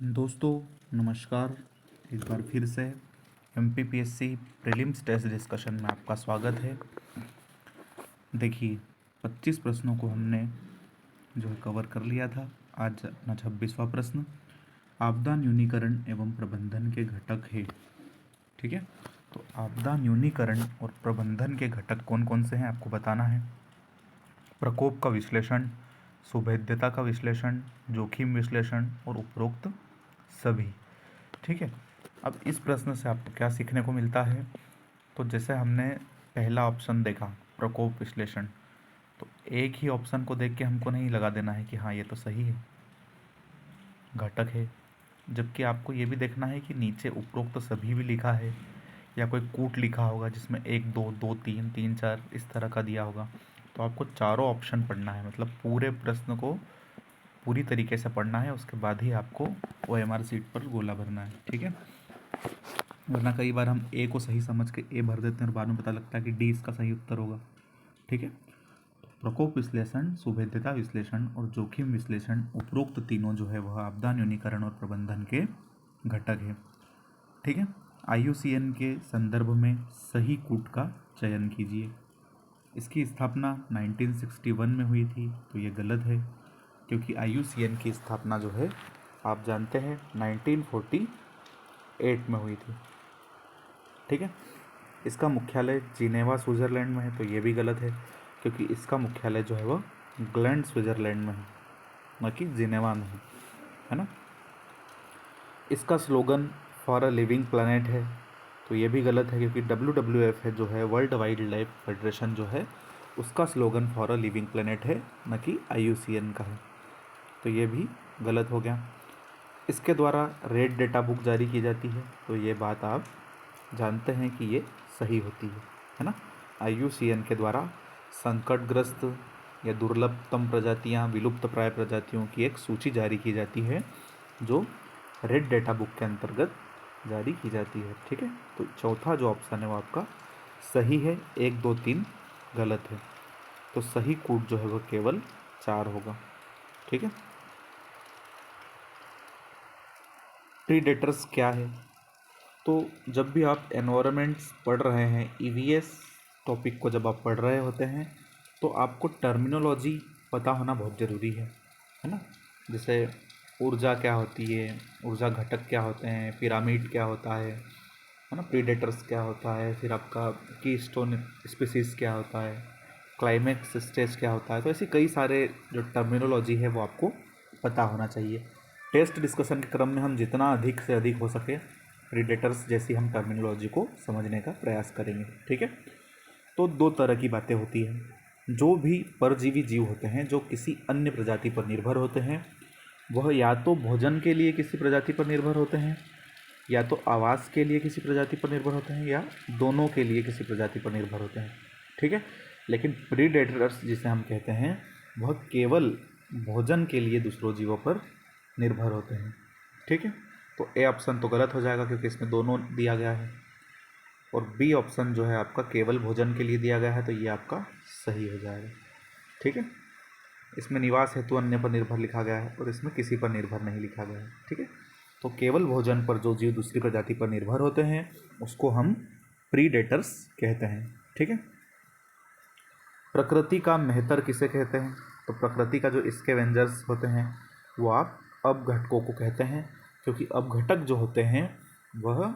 दोस्तों नमस्कार। एक बार फिर से एमपीपीएससी प्रीलिम्स टेस्ट डिस्कशन में आपका स्वागत है। देखिए 25 प्रश्नों को हमने जो है कवर कर लिया था। आज अपना 26वां प्रश्न आपदा न्यूनीकरण एवं प्रबंधन के घटक है। ठीक है, तो आपदा न्यूनीकरण और प्रबंधन के घटक कौन कौन से हैं आपको बताना है। प्रकोप का विश्लेषण, सुभेद्यता का विश्लेषण, जोखिम विश्लेषण और उपरोक्त सभी। ठीक है, अब इस प्रश्न से आपको क्या सीखने को मिलता है। तो जैसे हमने पहला ऑप्शन देखा प्रकोप विश्लेषण, तो एक ही ऑप्शन को देख के हमको नहीं लगा देना है कि हाँ ये तो सही है, घटक है। जबकि आपको ये भी देखना है कि नीचे उपरोक्त सभी भी लिखा है या कोई कूट लिखा होगा जिसमें एक दो दो तीन तीन चार इस तरह का दिया होगा। तो आपको चारों ऑप्शन पढ़ना है, मतलब पूरे प्रश्न को पूरी तरीके से पढ़ना है, उसके बाद ही आपको OMR सीट पर गोला भरना है। ठीक है, वरना कई बार हम ए को सही समझ के ए भर देते हैं और बाद में पता लगता है कि डी इसका सही उत्तर होगा। ठीक है, तो प्रकोप विश्लेषण, सुभेद्यता विश्लेषण और जोखिम विश्लेषण उपरोक्त तीनों जो है वह आपदा न्यूनीकरण और प्रबंधन के घटक है। ठीक है, IUCN के संदर्भ में सही कूट का चयन कीजिए। इसकी स्थापना 1961 में हुई थी, तो ये गलत है क्योंकि IUCN की स्थापना जो है आप जानते हैं 1948 में हुई थी। ठीक है, इसका मुख्यालय जिनेवा स्विट्ज़रलैंड में है, तो ये भी गलत है क्योंकि इसका मुख्यालय जो है वह ग्लैंड स्विट्ज़रलैंड में है, न कि जिनेवा में है ना। इसका slogan for a living planet है, तो ये भी गलत है क्योंकि WWF है जो है वर्ल्ड वाइल्ड लाइफ फेडरेशन जो है उसका slogan for a living planet है, न कि IUCN का है, तो ये भी गलत हो गया। इसके द्वारा रेड डेटा बुक जारी की जाती है, तो ये बात आप जानते हैं कि ये सही होती है ना। IUCN के द्वारा संकटग्रस्त या दुर्लभतम प्रजातियां, विलुप्त प्राय प्रजातियों की एक सूची जारी की जाती है जो रेड डेटा बुक के अंतर्गत जारी की जाती है। ठीक है, तो चौथा जो ऑप्शन है वो आपका सही है, 1 2 3 गलत है, तो सही कूट जो है वो केवल 4 होगा। ठीक है, प्रीडेटर्स क्या है। तो जब भी आप एनवायरमेंट्स पढ़ रहे हैं, EVS टॉपिक को जब आप पढ़ रहे होते हैं, तो आपको टर्मिनोलॉजी पता होना बहुत ज़रूरी है ना। जैसे ऊर्जा क्या होती है, ऊर्जा घटक क्या होते हैं, पिरामिड क्या होता है ना, प्रीडेटर्स क्या होता है, फिर आपका कीस्टोन स्पीसीज क्या होता है, क्लाइमेक्स स्टेज क्या होता है। तो ऐसी कई सारे जो टर्मिनोलॉजी है वो आपको पता होना चाहिए। टेस्ट डिस्कशन के क्रम में हम जितना अधिक से अधिक हो सके प्रीडेटर्स जैसी हम टर्मिनोलॉजी को समझने का प्रयास करेंगे। ठीक है, तो दो तरह की बातें होती हैं। जो भी परजीवी जीव होते हैं जो किसी अन्य प्रजाति पर निर्भर होते हैं, वह या तो भोजन के लिए किसी प्रजाति पर निर्भर होते हैं, या तो आवास के लिए किसी प्रजाति पर निर्भर होते हैं, या दोनों के लिए किसी प्रजाति पर निर्भर होते हैं। ठीक है, लेकिन प्रीडेटर्स जिसे हम कहते हैं वह केवल भोजन के लिए दूसरों जीवों पर निर्भर होते हैं। ठीक है, तो ए ऑप्शन तो गलत हो जाएगा क्योंकि इसमें दोनों दिया गया है, और बी ऑप्शन जो है आपका केवल भोजन के लिए दिया गया है, तो ये आपका सही हो जाएगा। ठीक है, इसमें निवास हेतु अन्य पर निर्भर लिखा गया है और इसमें किसी पर निर्भर नहीं लिखा गया है। ठीक है, तो केवल भोजन पर जो जीव दूसरी प्रजाति पर निर्भर होते हैं उसको हम प्रीडेटर्स कहते हैं। ठीक है, प्रकृति का मेहतर किसे कहते हैं। तो प्रकृति का जो स्कैवेंजर्स होते हैं वो आप अपघटकों को कहते हैं, क्योंकि अपघटक जो होते हैं वह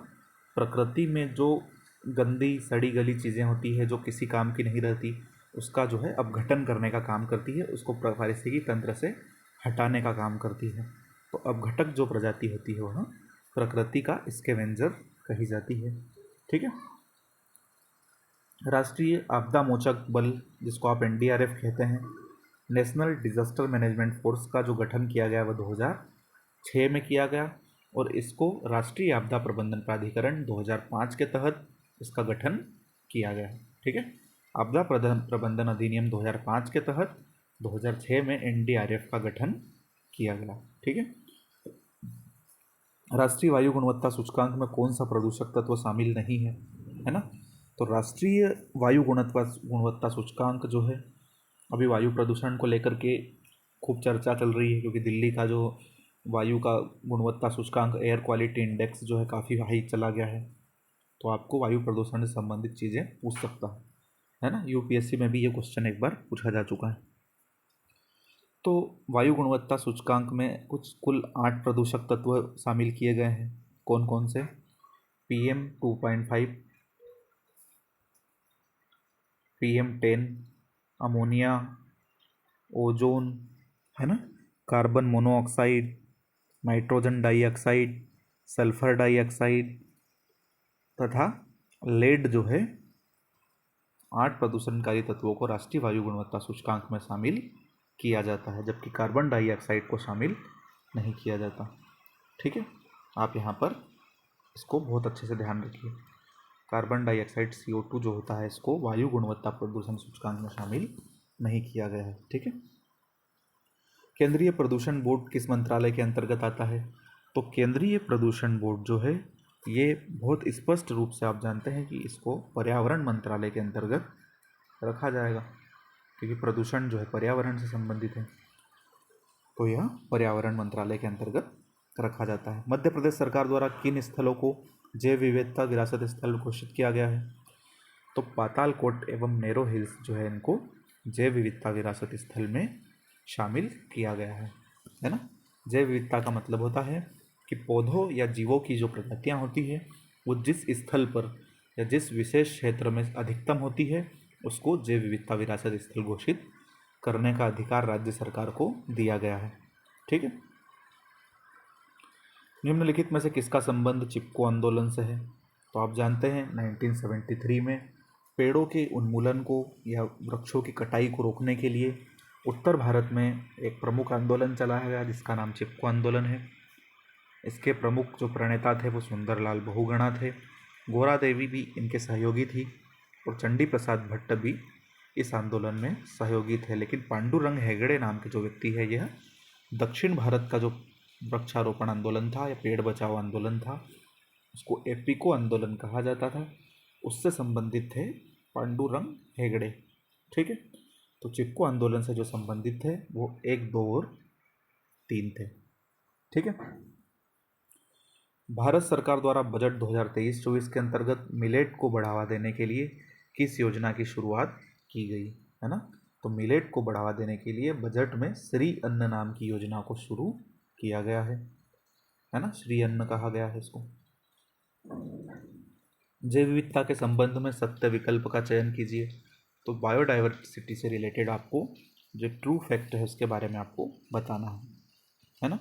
प्रकृति में जो गंदी सड़ी गली चीज़ें होती है जो किसी काम की नहीं रहती, उसका जो है अपघटन करने का काम करती है, उसको पारिस्थितिकी तंत्र से हटाने का काम करती है। तो अपघटक जो प्रजाति होती है वह प्रकृति का स्कैवेंजर कही जाती है। ठीक है, राष्ट्रीय आपदा मोचक बल जिसको आप NDRF कहते हैं, नेशनल डिजास्टर मैनेजमेंट फोर्स का जो गठन किया गया वह 2006 में किया गया, और इसको राष्ट्रीय आपदा प्रबंधन प्राधिकरण 2005 के तहत इसका गठन किया गया। ठीक है, आपदा प्रबंधन अधिनियम 2005 के तहत 2006 में NDRF का गठन किया गया। ठीक है, राष्ट्रीय वायु गुणवत्ता सूचकांक में कौन सा प्रदूषक तत्व शामिल नहीं है ना। तो राष्ट्रीय वायु गुणवत्ता सूचकांक जो है, अभी वायु प्रदूषण को लेकर के खूब चर्चा चल रही है क्योंकि दिल्ली का जो वायु का गुणवत्ता सूचकांक एयर क्वालिटी इंडेक्स जो है काफ़ी हाई चला गया है, तो आपको वायु प्रदूषण से संबंधित चीज़ें पूछ सकता है ना। यूपीएससी में भी ये क्वेश्चन एक बार पूछा जा चुका है। तो वायु गुणवत्ता सूचकांक में कुल 8 प्रदूषक तत्व शामिल किए गए हैं। कौन कौन से? PM2.5, PM10, अमोनिया, ओजोन, है ना, carbon monoxide, nitrogen dioxide, sulphur dioxide तथा लेड जो है। 8 प्रदूषणकारी तत्वों को राष्ट्रीय वायु गुणवत्ता सूचकांक में शामिल किया जाता है, जबकि कार्बन डाइऑक्साइड को शामिल नहीं किया जाता। ठीक है, आप यहाँ पर इसको बहुत अच्छे से ध्यान रखिए। कार्बन डाइऑक्साइड CO2 जो होता है, इसको वायु गुणवत्ता प्रदूषण सूचकांक में शामिल नहीं किया गया है। ठीक है। केंद्रीय प्रदूषण बोर्ड किस मंत्रालय के अंतर्गत आता है? तो केंद्रीय प्रदूषण बोर्ड जो है ये बहुत स्पष्ट रूप से आप जानते हैं कि इसको पर्यावरण मंत्रालय के अंतर्गत रखा जाएगा, क्योंकि प्रदूषण जो है पर्यावरण से संबंधित है, तो यह पर्यावरण मंत्रालय के अंतर्गत रखा जाता है। मध्य प्रदेश सरकार द्वारा किन स्थलों को जैव विविधता विरासत स्थल घोषित किया गया है? तो पातालकोट एवं नेरो हिल्स जो है इनको जैव विविधता विरासत स्थल में शामिल किया गया है ना। जैव विविधता का मतलब होता है कि पौधों या जीवों की जो प्रजातियां होती है वो जिस स्थल पर या जिस विशेष क्षेत्र में अधिकतम होती है उसको जैव विविधता विरासत स्थल घोषित करने का अधिकार राज्य सरकार को दिया गया है। ठीक है। निम्नलिखित में से किसका संबंध चिपको आंदोलन से है? तो आप जानते हैं 1973 में पेड़ों के उन्मूलन को या वृक्षों की कटाई को रोकने के लिए उत्तर भारत में एक प्रमुख आंदोलन चलाया गया जिसका नाम चिपको आंदोलन है। इसके प्रमुख जो प्रणेता थे वो सुंदरलाल बहुगुणा थे। गोरा देवी भी इनके सहयोगी थी और चंडी प्रसाद भट्ट भी इस आंदोलन में सहयोगी थे। लेकिन पांडुरंग हेगड़े नाम के जो व्यक्ति है, यह दक्षिण भारत का जो वृक्षारोपण आंदोलन था या पेड़ बचाओ आंदोलन था, उसको एपिको आंदोलन कहा जाता था, उससे संबंधित थे पांडुरंग हेगड़े। ठीक है। तो चिपको आंदोलन से जो संबंधित थे वो 1, 2 और 3 थे। ठीक है। भारत सरकार द्वारा बजट 2023-24 के अंतर्गत मिलेट को बढ़ावा देने के लिए किस योजना की शुरुआत की गई है ना। तो मिलेट को बढ़ावा देने के लिए बजट में श्री अन्न नाम की योजना को शुरू किया गया है ना। श्री अन्न कहा गया है इसको। जैव विविधता के संबंध में सत्य विकल्प का चयन कीजिए। तो बायोडाइवर्सिटी से रिलेटेड आपको जो ट्रू फैक्ट है उसके बारे में आपको बताना है ना।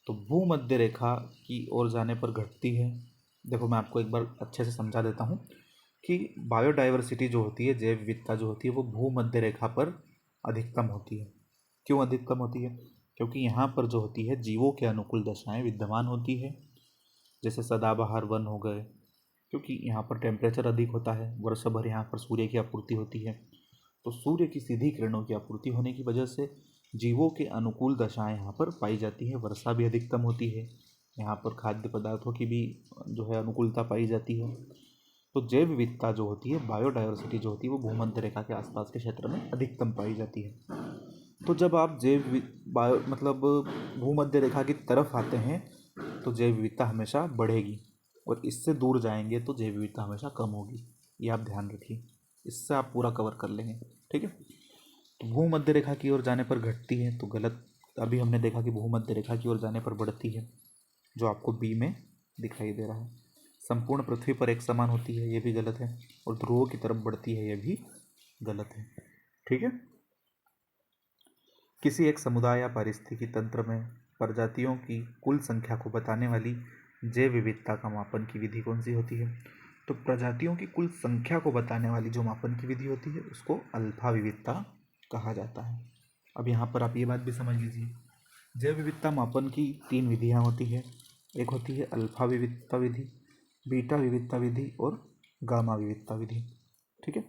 तो भूमध्य रेखा की ओर जाने पर घटती है। देखो मैं आपको एक बार अच्छे से समझा देता हूँ कि बायोडाइवर्सिटी जो होती है, जैव विविधता जो होती है, वो भूमध्य रेखा पर अधिकतम होती है। क्यों अधिकतम होती है? क्योंकि यहाँ पर जो होती है जीवों के अनुकूल दशाएं विद्यमान होती है, जैसे सदाबहार वन हो गए, क्योंकि यहाँ पर टेम्परेचर अधिक होता है, वर्ष भर यहाँ पर सूर्य की आपूर्ति होती है, तो सूर्य की सीधी किरणों की आपूर्ति होने की वजह से जीवों के अनुकूल दशाएं यहाँ पर पाई जाती है। वर्षा भी अधिकतम होती है, यहाँ पर खाद्य पदार्थों की भी जो है अनुकूलता पाई जाती है। तो जैव विविधता जो होती है, बायोडाइवर्सिटी जो होती है, वो भूमध्य रेखा के आसपास के क्षेत्र में अधिकतम पाई जाती है। तो जब आप भूमध्य रेखा की तरफ आते हैं तो जैव विविधता हमेशा बढ़ेगी और इससे दूर जाएंगे तो जैव विविधता हमेशा कम होगी। ये आप ध्यान रखिए, इससे आप पूरा कवर कर लेंगे। ठीक है। तो भूमध्य रेखा की ओर जाने पर घटती है तो गलत। अभी हमने देखा कि भूमध्य रेखा की ओर जाने पर बढ़ती है, जो आपको बी में दिखाई दे रहा है। संपूर्ण पृथ्वी पर एक समान होती है, ये भी गलत है। और ध्रुवों की तरफ बढ़ती है, ये भी गलत है। ठीक है। किसी एक समुदाय या पारिस्थितिकी तंत्र में प्रजातियों की कुल संख्या को बताने वाली जैव विविधता का मापन की विधि कौन सी होती है? तो प्रजातियों की कुल संख्या को बताने वाली जो मापन की विधि होती है उसको अल्फा विविधता कहा जाता है। अब यहाँ पर आप ये बात भी समझ लीजिए, जैव विविधता मापन की 3 विधियाँ होती है। एक होती है अल्फा विविधता विधि, बीटा विविधता विधि और गामा विविधता विधि। ठीक है।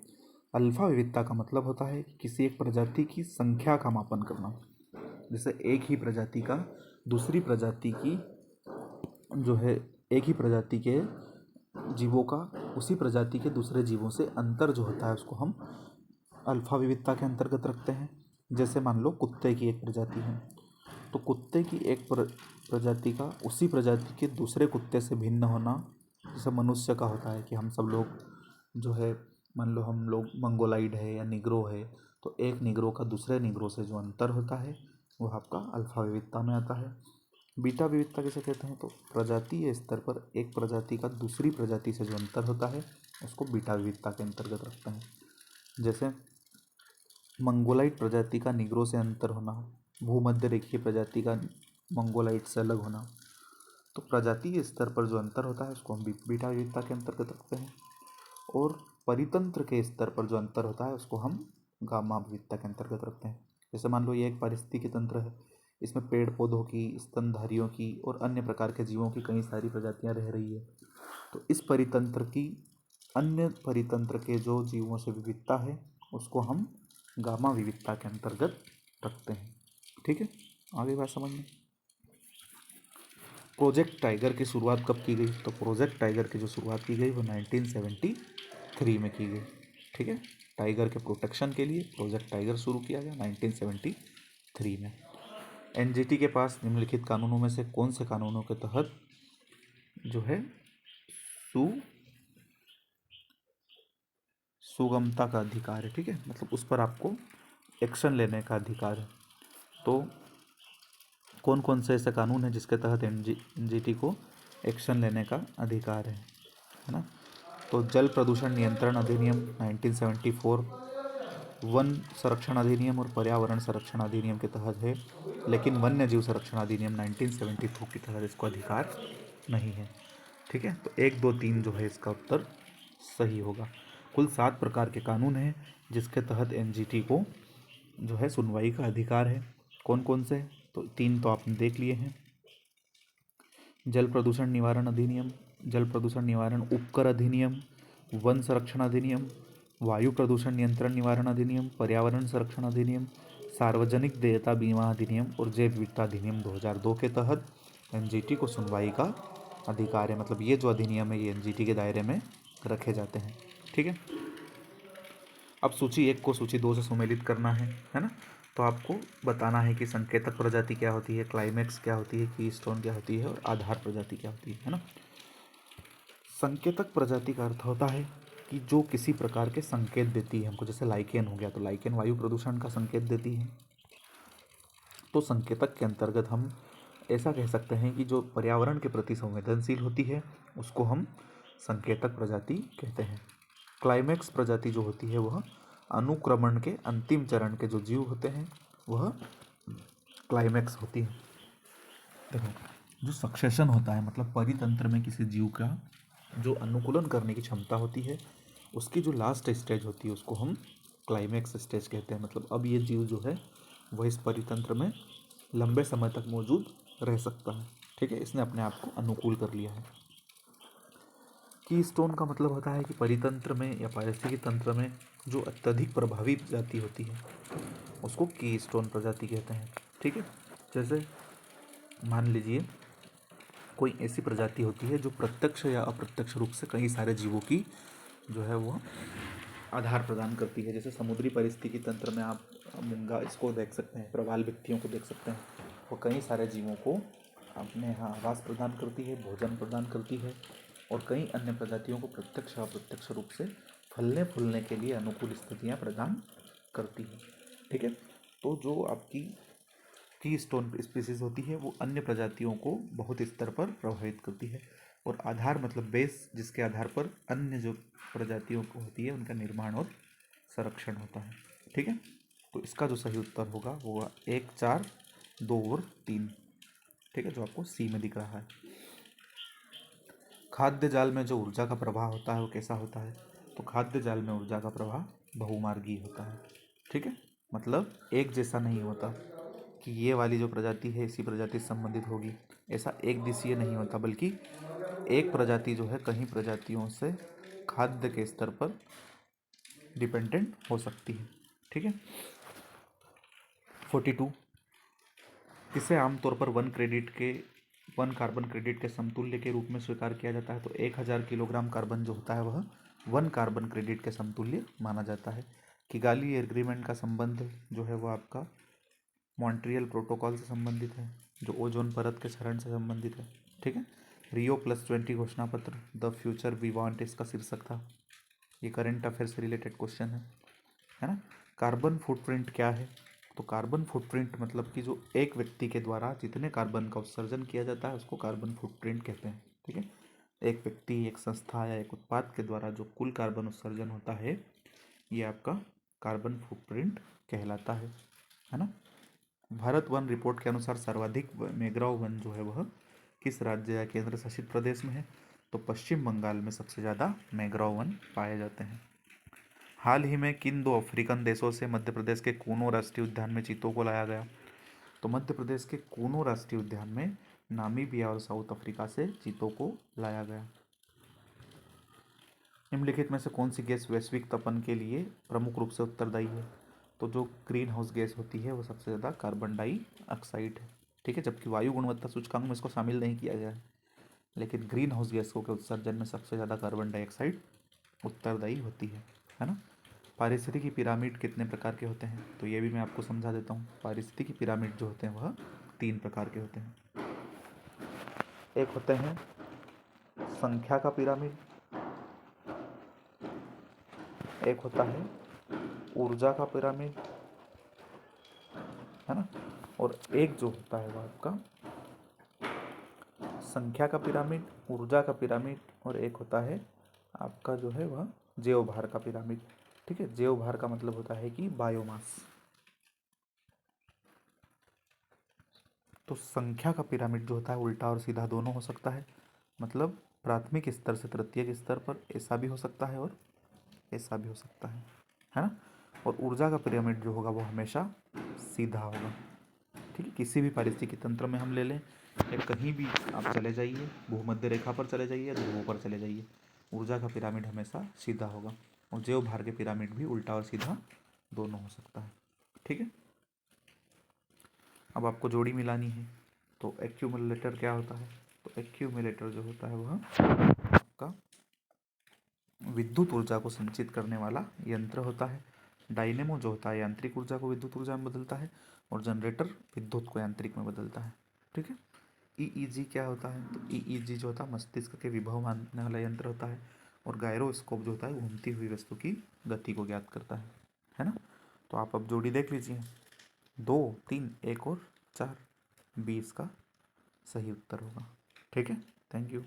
अल्फा विविधता का मतलब होता है कि किसी एक प्रजाति की संख्या का मापन करना। जैसे एक ही प्रजाति का दूसरी प्रजाति की जो है, एक ही प्रजाति के जीवों का उसी प्रजाति के दूसरे जीवों से अंतर जो होता है उसको हम अल्फा विविधता के अंतर्गत रखते हैं। जैसे मान लो कुत्ते की एक प्रजाति है तो कुत्ते की एक प्रजाति का उसी प्रजाति के दूसरे कुत्ते से भिन्न होना, जैसे मनुष्य का होता है कि हम सब लोग जो है, मान लो हम लोग मंगोलाइड है या निग्रो है, तो एक निग्रो का दूसरे निग्रो से जो अंतर होता है वो आपका अल्फा विविधता में आता है। बीटा विविधता किसे कहते हैं? तो प्रजातीय स्तर पर एक प्रजाति का दूसरी प्रजाति से जो अंतर होता है उसको बीटा विविधता के अंतर्गत रखते हैं। जैसे मंगोलाइड प्रजाति का निग्रो से अंतर होना, भूमध्य रेखीय प्रजाति का मंगोलाइड से अलग होना, तो प्रजातीय स्तर पर जो अंतर होता है उसको हम बीटा विविधता के अंतर्गत रखते हैं। और परितंत्र के स्तर पर जो अंतर होता है उसको हम गामा विविधता के अंतर्गत रखते हैं। जैसे मान लो ये एक पारिस्थितिकी तंत्र है, इसमें पेड़ पौधों की, स्तनधारियों की और अन्य प्रकार के जीवों की कई सारी प्रजातियां रह रही है, तो इस परितंत्र की अन्य परितंत्र के जो जीवों से विविधता है उसको हम गामा विविधता के अंतर्गत रखते हैं। ठीक है, आगे बात समझ में। प्रोजेक्ट टाइगर की शुरुआत कब की गई? तो प्रोजेक्ट टाइगर की जो शुरुआत की गई वो 1973 में की गई। ठीक है, टाइगर के प्रोटेक्शन के लिए प्रोजेक्ट टाइगर शुरू किया गया 1973 में। एनजीटी के पास निम्नलिखित कानूनों में से कौन से कानूनों के तहत जो है सुगमता का अधिकार है? ठीक है, मतलब उस पर आपको एक्शन लेने का अधिकार है। तो कौन कौन से ऐसे कानून हैं जिसके तहत एनजीटी को एक्शन लेने का अधिकार है ना? तो जल प्रदूषण नियंत्रण अधिनियम 1974, वन संरक्षण अधिनियम और पर्यावरण संरक्षण अधिनियम के तहत है, लेकिन वन्य जीव संरक्षण अधिनियम 1972 के तहत इसको अधिकार नहीं है। ठीक है, तो 1, 2, 3 जो है इसका उत्तर सही होगा। कुल 7 प्रकार के कानून हैं जिसके तहत एनजीटी को जो है सुनवाई का अधिकार है। कौन कौन से? तो 3 तो आपने देख लिए हैं। जल प्रदूषण निवारण अधिनियम, जल प्रदूषण निवारण उपकर अधिनियम, वन संरक्षण अधिनियम, वायु प्रदूषण नियंत्रण निवारण अधिनियम, पर्यावरण संरक्षण अधिनियम, सार्वजनिक देयता बीमा अधिनियम और जैव विविधता अधिनियम 2002 के तहत एनजीटी को सुनवाई का अधिकार है। मतलब ये जो अधिनियम है ये एनजीटी के दायरे में रखे जाते हैं। ठीक है, अब सूची 1 को सूची 2 से सुमेलित करना है ना? तो आपको बताना है कि संकेतक प्रजाति क्या होती है, क्लाइमेक्स क्या होती है, कीस्टोन क्या होती है और आधार प्रजाति क्या होती है ना? संकेतक प्रजाति का अर्थ होता है कि जो किसी प्रकार के संकेत देती है हमको, जैसे लाइकेन हो गया, तो लाइकेन वायु प्रदूषण का संकेत देती है। तो संकेतक के अंतर्गत हम ऐसा कह सकते हैं कि जो पर्यावरण के प्रति संवेदनशील होती है उसको हम संकेतक प्रजाति कहते हैं। क्लाइमेक्स प्रजाति जो होती है वह अनुक्रमण के अंतिम चरण के जो जीव होते हैं वह क्लाइमेक्स होती है। देखो, जो सक्सेशन होता है मतलब परितंत्र में किसी जीव का जो अनुकूलन करने की क्षमता होती है उसकी जो लास्ट स्टेज होती है उसको हम क्लाइमेक्स स्टेज कहते हैं। मतलब अब ये जीव जो है वह इस परितंत्र में लंबे समय तक मौजूद रह सकता है। ठीक है, इसने अपने आप को अनुकूल कर लिया है। कीस्टोन का मतलब होता है कि परितंत्र में या पारिस्थितिकी तंत्र में जो अत्यधिक प्रभावी प्रजाति होती है उसको कीस्टोन प्रजाति कहते हैं। ठीक है, जैसे मान लीजिए कोई ऐसी प्रजाति होती है जो प्रत्यक्ष या अप्रत्यक्ष रूप से कई सारे जीवों की जो है वो आधार प्रदान करती है। जैसे समुद्री पारिस्थितिकी तंत्र में आप मूंगा इसको देख सकते हैं, प्रवाल व्यक्तियों को देख सकते हैं, वो कई सारे जीवों को अपने यहाँ आवास प्रदान करती है, भोजन प्रदान करती है और कई अन्य प्रजातियों को प्रत्यक्ष या अप्रत्यक्ष रूप से फलने फूलने के लिए अनुकूल स्थितियाँ प्रदान करती है। ठीक है, तो जो आपकी कीस्टोन स्पीसीज होती है वो अन्य प्रजातियों को बहुत स्तर पर प्रभावित करती है। और आधार मतलब बेस, जिसके आधार पर अन्य जो प्रजातियों को होती है उनका निर्माण और संरक्षण होता है। ठीक है, तो इसका जो सही उत्तर होगा वो होगा 1, 4, 2 और 3। ठीक है, जो आपको सी में दिख रहा है। खाद्य जाल में जो ऊर्जा का प्रवाह होता है वो कैसा होता है? तो खाद्य जाल में ऊर्जा का प्रवाह बहुमार्गी होता है। ठीक है, मतलब एक जैसा नहीं होता कि ये वाली जो प्रजाति है इसी प्रजाति से संबंधित होगी, ऐसा एक दिशीय नहीं होता, बल्कि एक प्रजाति जो है कहीं प्रजातियों से खाद्य के स्तर पर डिपेंडेंट हो सकती है। ठीक है, 42 किसे आमतौर पर वन कार्बन क्रेडिट के समतुल्य के रूप में स्वीकार किया जाता है? तो 1000 किलोग्राम कार्बन जो होता है वह 1 कार्बन क्रेडिट के समतुल्य माना जाता है। किगाली एग्रीमेंट का संबंध जो है वो आपका मॉन्ट्रियल प्रोटोकॉल से संबंधित है, जो ओजोन परत के क्षरण से संबंधित है। ठीक है। Rio+20 घोषणा पत्र, द फ्यूचर वी वांट इसका शीर्षक था। ये करंट अफेयर से रिलेटेड क्वेश्चन है ना। कार्बन फुटप्रिंट क्या है? तो कार्बन फुटप्रिंट मतलब कि जो एक व्यक्ति के द्वारा जितने कार्बन का उत्सर्जन किया जाता है उसको कार्बन फुटप्रिंट कहते हैं। ठीक है। एक व्यक्ति, एक संस्था या एक उत्पाद के द्वारा जो कुल कार्बन उत्सर्जन होता है ये आपका कार्बन फुटप्रिंट कहलाता है ना। भारत वन रिपोर्ट के अनुसार सर्वाधिक मैंग्रोव वन जो है वह किस राज्य या केंद्र शासित प्रदेश में है? तो पश्चिम बंगाल में सबसे ज़्यादा मैंग्रोव वन पाए जाते हैं। हाल ही में किन दो अफ्रीकन देशों से मध्य प्रदेश के कूनो राष्ट्रीय उद्यान में चीतों को लाया गया? तो मध्य प्रदेश के कूनो राष्ट्रीय उद्यान में नामीबिया और साउथ अफ्रीका से चीतों को लाया गया। निम्नलिखित में से कौन सी गैस वैश्विक तपन के लिए प्रमुख रूप से उत्तरदायी है? तो जो ग्रीन हाउस गैस होती है वो सबसे ज़्यादा कार्बन डाइऑक्साइड है। ठीक है। जबकि वायु गुणवत्ता सूचकांक में इसको शामिल नहीं किया गया है, लेकिन ग्रीन हाउस गैसों के उत्सर्जन में सबसे ज़्यादा कार्बन डाइऑक्साइड उत्तरदायी होती है ना। पारिस्थितिकी पिरामिड कितने प्रकार के होते हैं? तो ये भी मैं आपको समझा देता हूँ। पारिस्थितिकी पिरामिड जो होते हैं वह 3 प्रकार के होते हैं। एक होते हैं संख्या का पिरामिड, एक होता है ऊर्जा का पिरामिड, है ना, और एक जो होता है वह आपका संख्या का पिरामिड, ऊर्जा का पिरामिड, और एक होता है आपका जो है वह जैव भार का पिरामिड। ठीक है। जैव भार का मतलब होता है कि बायोमास। तो संख्या का पिरामिड जो होता है उल्टा और सीधा दोनों हो सकता है, मतलब प्राथमिक स्तर से तृतीयक स्तर पर ऐसा भी हो सकता है और ऐसा भी हो सकता है ना। और ऊर्जा का पिरामिड जो होगा वो हमेशा सीधा होगा। ठीक है। किसी भी पारिस्थितिकी तंत्र में हम ले लें या कहीं भी आप चले जाइए, भूमध्य रेखा पर चले जाइए, ध्रुवों पर चले जाइए, ऊर्जा का पिरामिड हमेशा सीधा होगा, और जैव भार के पिरामिड भी उल्टा और सीधा दोनों हो सकता है। ठीक है। अब आपको जोड़ी मिलानी है, तो एक्यूमुलेटर क्या होता है? तो एक्यूमुलेटर जो होता है वह आपका विद्युत ऊर्जा को संचित करने वाला यंत्र होता है। डायनेमो जो होता है यांत्रिक ऊर्जा को विद्युत ऊर्जा में बदलता है, और जनरेटर विद्युत को यांत्रिक में बदलता है। ठीक है। ईईजी क्या होता है? तो ईईजी जो होता है मस्तिष्क के विभव मापने वाला यंत्र होता है, और गायरोस्कोप जो होता है घूमती हुई वस्तु की गति को ज्ञात करता है ना। तो आप अब जोड़ी देख लीजिए, 2, 3, 1 और 4, 20 का सही उत्तर होगा। ठीक है। Thank you.